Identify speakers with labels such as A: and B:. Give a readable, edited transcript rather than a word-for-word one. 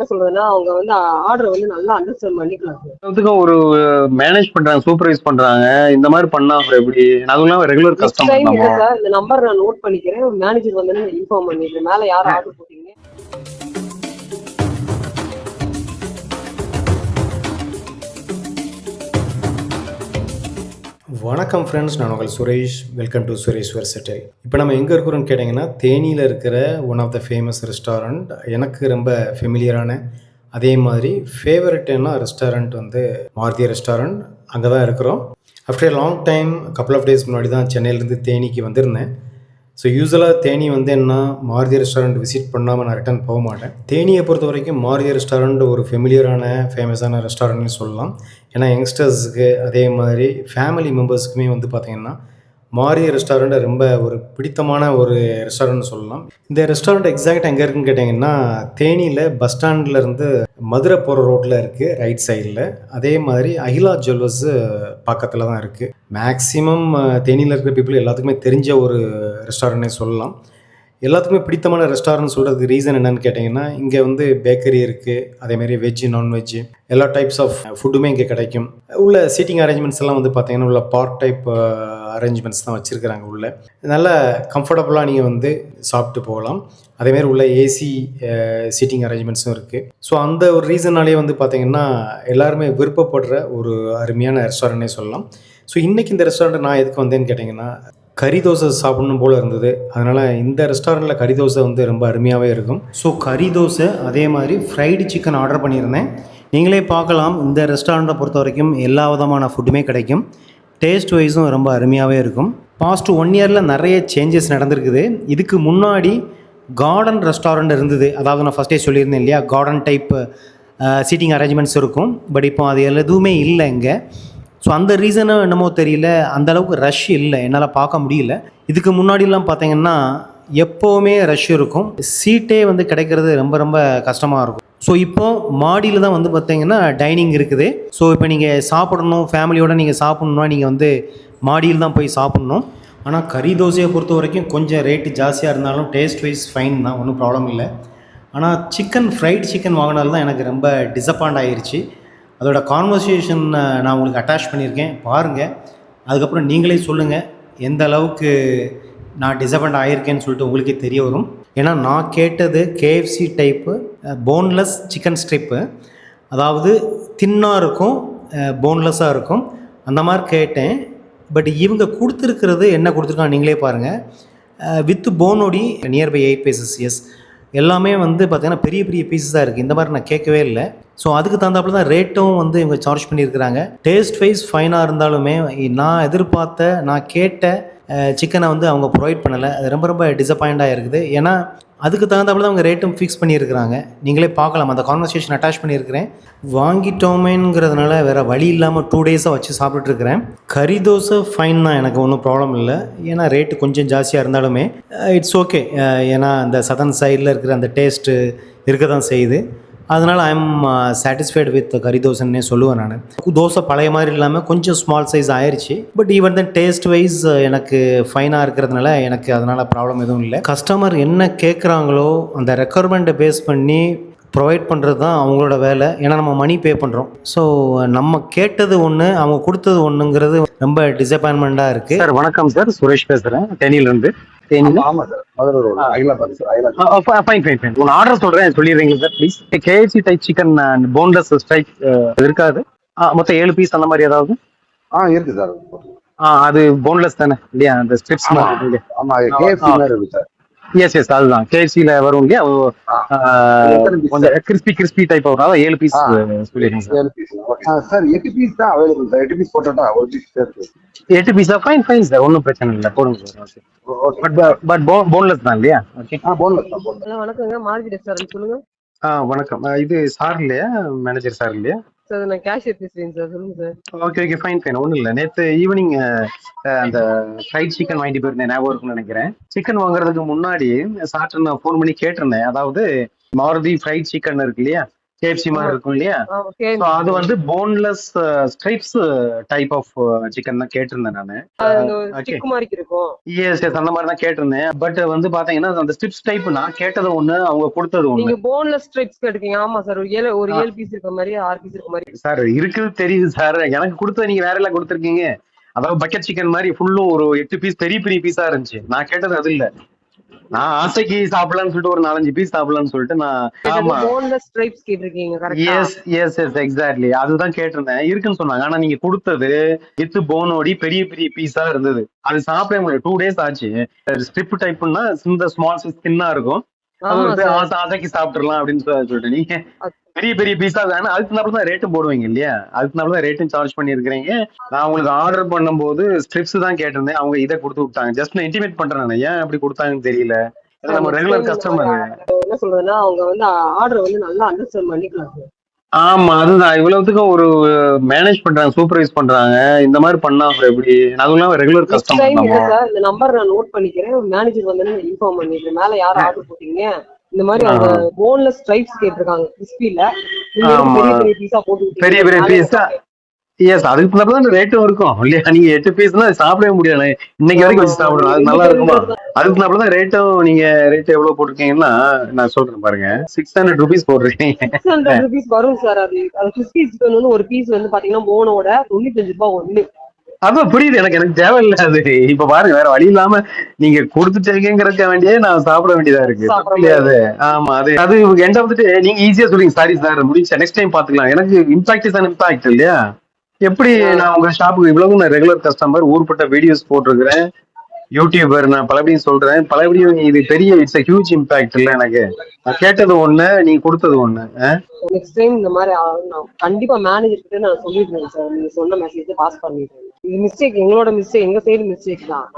A: என்ன சொல்றதுன்னா அவங்க வந்து ஆர்டர் வந்து நல்லா அண்டர்ஸ்டாண்ட் பண்ணிக்கலாம் சார்.
B: அதுக்கும் ஒரு மேனேஜ் பண்றாங்க, சூப்பர்வைஸ் பண்றாங்க. இந்த மாதிரி பண்ணா அப்புறம் எப்படி? அதுவும் ரெகுலர்
A: நெக்ஸ்ட்
B: கஸ்டமர்
A: டைம் இல்ல
B: நம்ம.
A: சார், இந்த நம்பர் நான் நோட் பண்ணிக்கிறேன். மேனேஜர் வந்து இன்ஃபார்ம் பண்ணிடுறேன். மேல யார் ஆர்டர் போட்டீங்க.
C: வணக்கம் ஃப்ரெண்ட்ஸ், நான் உங்கள் Suresh. Welcome to Suresh versatile. இப்போ நம்ம எங்கே இருக்கிறோன்னு கேட்டிங்கன்னா, தேனியில் இருக்கிற one of the famous restaurant. எனக்கு ரொம்ப ஃபெமிலியரான, அதே மாதிரி ஃபேவரட்டான ரெஸ்டாரண்ட் வந்து மாருதி ரெஸ்டாரண்ட். அங்கே தான் இருக்கிறோம். After a long time, couple of days முன்னாடி தான் சென்னையிலேருந்து தேனிக்கு வந்திருந்தேன். ஸோ யூஸ்வலாக தேனி வந்து என்ன, மாருதி ரெஸ்டாரண்ட் விசிட் பண்ணாமல் நான் ரிட்டர்ன் போக மாட்டேன். தேனியை பொறுத்த வரைக்கும் மாருதி ரெஸ்டாரண்ட் ஒரு ஃபெமிலியரான ஃபேமஸான ரெஸ்டாரண்ட்னு சொல்லலாம். ஏன்னா யங்ஸ்டர்ஸுக்கு அதே மாதிரி ஃபேமிலி மெம்பர்ஸுக்குமே வந்து பார்த்திங்கன்னா மாருதி ரெஸ்டாரண்ட் ரொம்ப ஒரு பிடித்தமான ஒரு ரெஸ்டாரண்ட்னு சொல்லலாம். இந்த ரெஸ்டாரண்ட் எக்ஸாக்டாக எங்கே இருக்குன்னு கேட்டிங்கன்னா, தேனியில் பஸ் ஸ்டாண்ட்லேருந்து மதுரை போகிற ரோட்டில் இருக்குது, ரைட் சைடில். அதே மாதிரி அகிலா ஜுவல்லர்ஸு பக்கத்தில் தான் இருக்குது. மேக்ஸிமம் தேனியில் இருக்கிற பீப்புள் எல்லாத்துக்குமே தெரிஞ்ச ஒரு ரெஸ்டாரண்ட்னே சொல்லலாம். எல்லாத்துக்குமே பிடித்தமான ரெஸ்டாரண்ட் சொல்கிறதுக்கு ரீசன் என்னென்னு கேட்டிங்கன்னா, இங்கே வந்து பேக்கரி இருக்குது, அதேமாரி வெஜ்ஜு நான்வெஜ்ஜு எல்லா டைப்ஸ் ஆஃப் ஃபுட்டுமே இங்கே கிடைக்கும். உள்ள சீட்டிங் அரேஞ்ச்மெண்ட்ஸ் எல்லாம் வந்து பார்த்திங்கன்னா உள்ள பார்க் டைப் அரேஞ்ச்மெண்ட்ஸ் தான் வச்சுருக்கிறாங்க. உள்ள நல்ல கம்ஃபர்டபுளாக நீங்கள் வந்து சாப்பிட்டு போகலாம். அதேமாரி உள்ள ஏசி சீட்டிங் அரேஞ்ச்மெண்ட்ஸும் இருக்குது. ஸோ அந்த ஒரு ரீசனாலே வந்து பார்த்திங்கன்னா எல்லாருமே விருப்பப்படுற ஒரு அருமையான ரெஸ்டாரண்ட்டே சொல்லலாம். ஸோ இன்றைக்கி இந்த ரெஸ்டாரண்ட் நான் எதுக்கு வந்தேன்னு கேட்டிங்கன்னா, கறி தோசை சாப்பிடணும் போல் இருந்தது. அதனால் இந்த ரெஸ்டாரண்ட்டில் கறி தோசை வந்து ரொம்ப அருமையாகவே இருக்கும். ஸோ கறி தோசை அதே மாதிரி ஃப்ரைடு சிக்கன் ஆர்டர் பண்ணியிருந்தேன். நீங்களே பார்க்கலாம், இந்த ரெஸ்டாரண்ட்டை பொறுத்த வரைக்கும் எல்லா விதமான ஃபுட்டுமே கிடைக்கும். டேஸ்ட் வைஸும் ரொம்ப அருமையாகவே இருக்கும். பாஸ்ட் 1 இயரில் நிறைய சேஞ்சஸ் நடந்திருக்குது. இதுக்கு முன்னாடி கார்டன் ரெஸ்டாரண்ட் இருந்தது. அதாவது நான் ஃபஸ்ட்டே சொல்லியிருந்தேன் இல்லையா, கார்டன் டைப் சீட்டிங் அரேஞ்ச்மெண்ட்ஸ் இருக்கும். பட் இப்போ அது எதுவுமே இல்லை இங்கே. ஸோ அந்த ரீசனும் என்னமோ தெரியல, அந்தளவுக்கு ரஷ் இல்லை, என்னால் பார்க்க முடியல. இதுக்கு முன்னாடிலாம் பார்த்திங்கன்னா எப்போவுமே ரஷ் இருக்கும். சீட்டே வந்து கிடைக்கிறது ரொம்ப ரொம்ப கஷ்டமாக இருக்கும். ஸோ இப்போது மாடியில் தான் வந்து பார்த்திங்கன்னா டைனிங் இருக்குது. ஸோ இப்போ நீங்கள் சாப்பிடணும், ஃபேமிலியோடு நீங்கள் சாப்பிட்ணுன்னா நீங்கள் வந்து மாடியில் தான் போய் சாப்பிட்ணும். ஆனால் கறி தோசையை பொறுத்த வரைக்கும் கொஞ்சம் ரேட்டு ஜாஸ்தியாக இருந்தாலும் டேஸ்ட் வைஸ் ஃபைன் தான், ஒன்றும் ப்ராப்ளம் இல்லை. ஆனால் ஃப்ரைட் சிக்கன் வாங்கினால தான் எனக்கு ரொம்ப டிசப்பாயிண்ட் ஆகிருச்சு. அதோட கான்வர்சேஷன் நான் உங்களுக்கு அட்டாச் பண்ணியிருக்கேன், பாருங்கள். அதுக்கப்புறம் நீங்களே சொல்லுங்கள் எந்த அளவுக்கு நான் டிசப்பாயிண்ட் ஆகியிருக்கேன்னு சொல்லிட்டு உங்களுக்கே தெரிய வரும். ஏன்னா நான் கேட்டது KFC type boneless chicken strip, அதாவது தின்னாக இருக்கும், போன்லெஸ்ஸாக இருக்கும், அந்த மாதிரி கேட்டேன். பட் இவங்க கொடுத்துருக்கிறது என்ன கொடுத்துருக்காங்க நீங்களே பாருங்கள். வித் போனோடி நியர்பை 8 பீசஸ். எஸ், எல்லாமே வந்து பார்த்திங்கன்னா பெரிய பெரிய பீஸஸாக இருக்குது. இந்த மாதிரி நான் கேட்கவே இல்லை. ஸோ அதுக்கு தகுந்தாப்புல தான் ரேட்டும் வந்து இவங்க சார்ஜ் பண்ணியிருக்கிறாங்க. டேஸ்ட் வைஸ் ஃபைனாக இருந்தாலுமே நான் நான் கேட்ட சிக்கனை வந்து அவங்க ப்ரொவைட் பண்ணலை. அது ரொம்ப ரொம்ப டிசப்பாயிண்டாக இருக்குது. ஏன்னா அதுக்கு தகுந்தாப்புல தான் அவங்க ரேட்டும் ஃபிக்ஸ் பண்ணியிருக்கிறாங்க. நீங்களே பார்க்கலாம், அந்த கான்வர்சேஷன் அட்டாச் பண்ணியிருக்கிறேன். வாங்கிட்டோமேங்கிறதுனால வேறு வழி இல்லாமல் 2 டேஸாக வச்சு சாப்பிட்டுருக்கிறேன். கறி தோசை ஃபைன் தான், எனக்கு ஒன்றும் ப்ராப்ளம் இல்லை. ஏன்னா ரேட்டு கொஞ்சம் ஜாஸ்தியாக இருந்தாலுமே இட்ஸ் ஓகே. ஏன்னா அந்த சதன் சைடில் இருக்கிற அந்த டேஸ்ட்டு இருக்க தான் செய்யுது. அதனால் ஐ எம் சாட்டிஸ்ஃபைடு வித் கறி தோசைன்னே சொல்லுவேன் நான். தோசை பழைய மாதிரி இல்லாமல் கொஞ்சம் ஸ்மால் சைஸ் ஆயிடுச்சு. பட் ஈவன் தான் டேஸ்ட் வைஸ் எனக்கு ஃபைனாக இருக்கிறதுனால எனக்கு அதனால் ப்ராப்ளம் எதுவும் இல்லை. கஸ்டமர் என்ன கேட்குறாங்களோ அந்த ரெக்குயர்மெண்ட்டை பேஸ் பண்ணி ப்ரொவைட் பண்ணுறது தான் அவங்களோட வேலை. ஏன்னா நம்ம மணி பே பண்ணுறோம். ஸோ நம்ம கேட்டது ஒன்று, அவங்க கொடுத்தது ஒன்றுங்கிறது ரொம்ப டிசப்பாயின்மெண்ட்டாக இருக்குது.
B: சார் வணக்கம் சார், சுரேஷ் பேசுகிறேன் தேனியிலேருந்து.
D: ஆமா சார், மதுரை ரோடு அகிலா பாரு சார்.
B: ஃபைன். உங்க ஆர்டர் சொல்றேன், சொல்லிடுறீங்களா sir please? KFC type chicken boneless strike இருக்காது? மொத்தம் 7 பீஸ் அந்த மாதிரி ஏதாவது?
D: இருக்கு சார்.
B: அது போன்லெஸ் தானே இல்லையா? அந்த ஸ்ட்ரிப்ஸ்
D: மாதிரி. ஆமா, KFC மாதிரி இருக்கு சார்.
B: எஸ், அதுதான் KFCல வரும் இல்லையா? கொஞ்சம் கிறிஸ்பி டைப் வரும். அதான் 7 பீஸ் சொல்லிடுங்க சார்.
D: 7 piece sir. 8 பீஸ் தான் அவைலபிள் சார். 8 பீஸ் போட்டா ஒரு பீஸ் சேர்த்து
B: 8 பீஸா? ஃபைன் சார், ஒன்றும் பிரச்சனை இல்லை, போடுங்க சார். பட் போன்லெஸ் தான் இல்லையா? ஓகே,
D: போன்லெஸ் தான்.
A: வணக்கங்க, மாருதி ரெஸ்டாரண்ட் சொல்லுங்க.
B: வணக்கம். இது சார் இல்லையா? மேனேஜர் சார் இல்லையா?
A: சார் நான் கேஷியர் பேசுறேன் சார். சொல்லுங்க சார்.
B: Okay, fine. ஒன்றும் இல்லை. நேற்று ஈவினிங் அந்த ஃப்ரைட் சிக்கன் வாங்கிட்டு போயிருந்தேன், ஞாபகம் இருக்குன்னு நினைக்கிறேன். சிக்கன் வாங்குறதுக்கு முன்னாடி சார்ட்ட நான் ஃபோன் பண்ணி கேட்டிருந்தேன். அதாவது மாருதி ஃப்ரைட் சிக்கன் இருக்கு இல்லையா, கேஎஃப்சி மாதிரி இருக்கும் இல்லையா? So அது வந்து boneless stripes type of chicken தான் கேட்டிருந்தேன் நானு. ஓகே,
A: ஸ்டிக் மாதிரி இருக்கும்.
B: எஸ் எஸ், அந்த மாதிரி தான் கேட்டிருந்தேன். பட் வந்து பாத்தீங்கன்னா அந்த ஸ்ட்ரிப்ஸ் டைப் நான் கேட்டது ஒண்ணு, அவங்க கொடுத்தது ஒண்ணு.
A: நீங்க போன்லெஸ் ஸ்ட்ரைப்ஸ் கேட்டிருக்கீங்க. ஆமா சார், ஒரு 7 பீஸ் இருக்க மாதிரி 6 பீஸ் இருக்க மாதிரி
B: சார் இருக்குது, தெரியுது சார். எனக்கு கொடுத்தது நீங்க வேற எல்லாம் கொடுத்துருக்கீங்க. அதாவது பக்கெட் சிக்கன் மாதிரி ஃபுல்லும் ஒரு 8 பீஸ் பெரிய பெரிய பீஸா இருந்துச்சு. நான் கேட்டது அது இல்ல. நான் ஆசைக்கு சாப்பிடலாம்னு சொல்லிட்டு ஒரு 4-5 பீஸ் சாப்பிடலாம்னு சொல்லிட்டு நான், ஆமா,
A: போன்லெஸ் ஸ்ட்ரைப்ஸ் கேட்டிருக்கீங்க. கரெக்ட்டா?
B: எஸ் எஸ் எஸ், எக்ஸாக்ட்லி அதுதான் கேட்டிருந்தேன். இருக்குன்னு சொன்னாங்க. ஆனா நீங்க கொடுத்தது வித் போனோடி பெரிய பெரிய பீஸா இருந்தது. அது சாப்பிட முடியாது. 2 days ஆச்சு. ஸ்ட்ரிப் டைப்னா இந்த ஸ்மால் ஸ்கின்னா இருக்கும். அது
A: ஆமா
B: வந்து
A: சார்.
B: ஆசைக்கு சாப்பிட்டுறலாம் அப்படின்னு சொல்லிட்டு நீங்க பெரிய பெரிய பீஸா தானே, அதுக்குனால தான் ரேட்டும் போடுவீங்க இல்லையா? அதுக்குனால தான் ரேட்டும் சார்ஜ் பண்ணிருக்கீங்க. நான் உங்களுக்கு ஆர்டர் பண்ணும்போது ஸ்ட்ரிப்ஸ் தான் கேட்டிருந்தேன். அவங்க இதை கொடுத்து விட்டாங்க. ஜஸ்ட் நான் இன்டிமேட் பண்றேன். ஏன் அப்படி கொடுத்தாங்கன்னு தெரியல. ஏன்னா நம்ம ரெகுலர் கஸ்டமர்.
A: என்ன சொல்றதுன்னா, அவங்க வந்து ஆர்டர் வந்து நல்லா அண்டர்ஸ்டாண்ட் பண்ணிக்கலாம் சார்.
B: ஆமா, அதுதான். இவ்வளவுத்துக்கும் ஒரு மேனேஜ் பண்றாங்க, சூப்பர்வைஸ் பண்றாங்க. இந்த மாதிரி பண்ணா அப்புறம் எப்படி? அதுவும் ரெகுலர்
A: நெக்ஸ்ட்
B: கஸ்டமர்
A: டைம்
B: நம்ம.
A: இல்ல சார், இந்த நம்பர் நான் நோட் பண்ணிக்கிறேன். மேனேஜர் வந்து இன்ஃபார்ம் பண்ணிடுறேன். மேல யாரும் ஆர்டர் போட்டீங்க, இந்த மாதிரி அவங்க போன்லெஸ் ஸ்ட்ரைப்ஸ் கேட்டிருக்காங்க கிறிஸ்பில. நீங்க வந்து
B: ஆமா,
A: பெரிய பெரிய பீஸா போட்டு விட்டீங்க.
B: பெரிய பெரிய
A: அதனால
B: பீஸா. எஸ், அதுக்கு தான் ரேட்டும் இருக்கும் இல்லையா? நீங்க 8 பீஸ்னா சாப்பிடவே முடியாது. இன்னைக்கு வரைக்கும் வச்சு சாப்பிடணும். அது நல்லா இருக்குமா? அதுக்கு தான் ரேட்டும். நீங்க ரேட் எவ்வளவு போட்டிருக்கீங்கன்னா நான் சொல்றேன் பாருங்க. 600 rupees போட்டிருக்கீங்க.
A: 600 rupees வரும் சார். அது கிறிஸ்பி சிக்கன் வந்து ஒரு பீஸ் வந்து பாத்தீங்கன்னா போனோட 95 ரூபாய் ஒண்ணு.
B: அதான் புரியுது. எனக்கு தேவையில்லை அது. இப்ப பாருங்க, வேற வழி இல்லாம நீங்க கொடுத்துட்டீங்கிறக்க வேண்டியே நான் சாப்பிட வேண்டியதா இருக்கு. அது ஆமா, அது அது எண்ட் ஆஃப் தி டே நீங்க ஈஸியா சொல்றீங்க, சாரி சார் முடிஞ்சு நெக்ஸ்ட் டைம் பாத்துக்கலாம். எனக்கு இம்பாக்ட் இஸ் அன் இம்பாக்ட் இல்லையா? எப்படி நான் உங்க ஷாப்புக்கு இவ்வளவு நான் ரெகுலர் கஸ்டமர், ஊர்பட்ட வீடியோஸ் போட்டிருக்கிறேன், யூடியூபர், நான் பலபடியும் சொல்றேன். பலபடியும் இது பெரிய இட்ஸ் a ஹியூஜ் இம்பாக்ட் இல்ல எனக்கு. நான் கேட்டது ஒண்ணு, நீங்க கொடுத்தது ஒண்ணு.
A: நெக்ஸ்ட் டைம் இந்த மாதிரி நான் கண்டிப்பா மேனேஜர் கிட்ட நான் சொல்லிடுறேன் சார். நீங்க சொன்ன மெசேஜ் பாஸ் பண்ணிடுறேன். இது மிஸ்டேக், எங்களோட மிஸ்டேக், எங்க சைடு மிஸ்டேக் தான்.